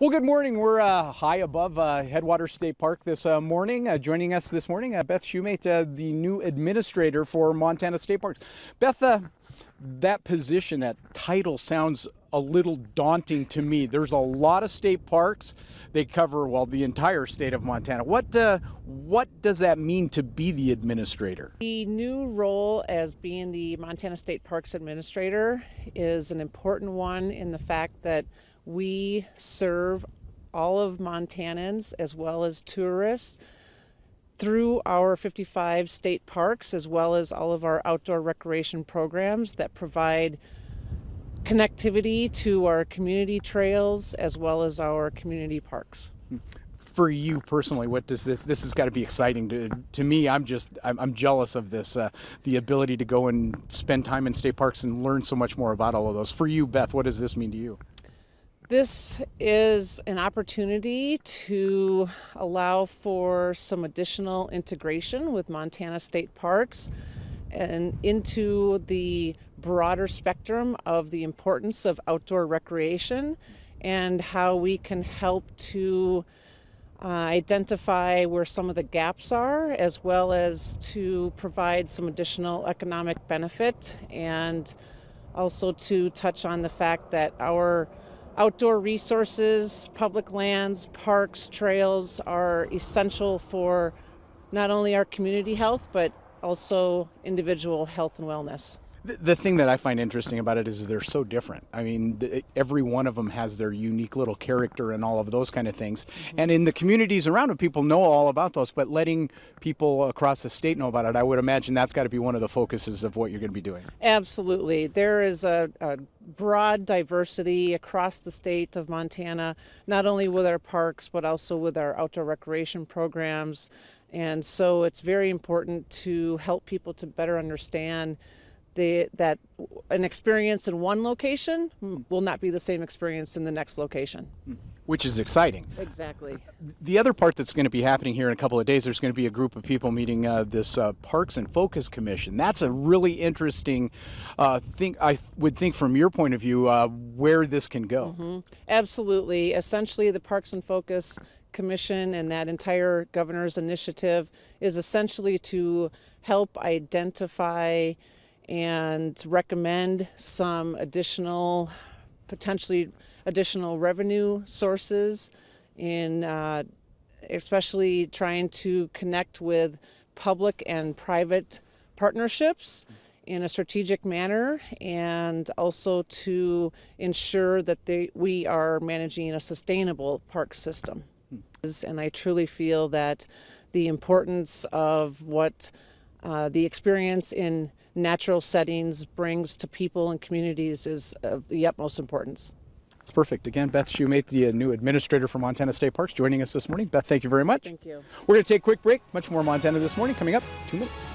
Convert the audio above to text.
Well, good morning. We're high above Headwaters State Park this morning. Joining us this morning, Beth Shoemate, the new administrator for Montana State Parks. Beth, that position, that title sounds a little daunting to me. There's a lot of state parks. They cover, well, the entire state of Montana. What does that mean to be the administrator? The new role as being the Montana State Parks Administrator is an important one in the fact that we serve all of Montanans as well as tourists through our 55 state parks, as well as all of our outdoor recreation programs that provide connectivity to our community trails as well as our community parks. For you personally, what does this has got to be exciting to me. I'm jealous of this, the ability to go and spend time in state parks and learn so much more about all of those. For you, Beth, what does this mean to you? This is an opportunity to allow for some additional integration with Montana State Parks and into the broader spectrum of the importance of outdoor recreation and how we can help to identify where some of the gaps are, as well as to provide some additional economic benefit, and also to touch on the fact that our outdoor resources, public lands, parks, trails are essential for not only our community health, but also individual health and wellness. The thing that I find interesting about it is they're so different. I mean, every one of them has their unique little character and all of those kind of things. Mm-hmm. And in the communities around them, people know all about those, but letting people across the state know about it, I would imagine that's got to be one of the focuses of what you're going to be doing. Absolutely. There is a broad diversity across the state of Montana, not only with our parks, but also with our outdoor recreation programs. And so it's very important to help people to better understand that an experience in one location will not be the same experience in the next location. Which is exciting. Exactly. The other part that's going to be happening here in a couple of days, there's going to be a group of people meeting this Parks and Focus Commission. That's a really interesting thing, I would think, from your point of view, where this can go. Mm-hmm. Absolutely. Essentially, the Parks and Focus Commission and that entire governor's initiative is essentially to help identify and recommend some potentially additional revenue sources in especially trying to connect with public and private partnerships in a strategic manner, and also to ensure that we are managing a sustainable park system. And I truly feel that the importance of what the experience in natural settings brings to people and communities is of the utmost importance. That's perfect. Again, Beth Shoemate, the new administrator for Montana State Parks, joining us this morning. Beth, thank you very much. Thank you. We're going to take a quick break. Much more Montana this morning coming up 2 minutes.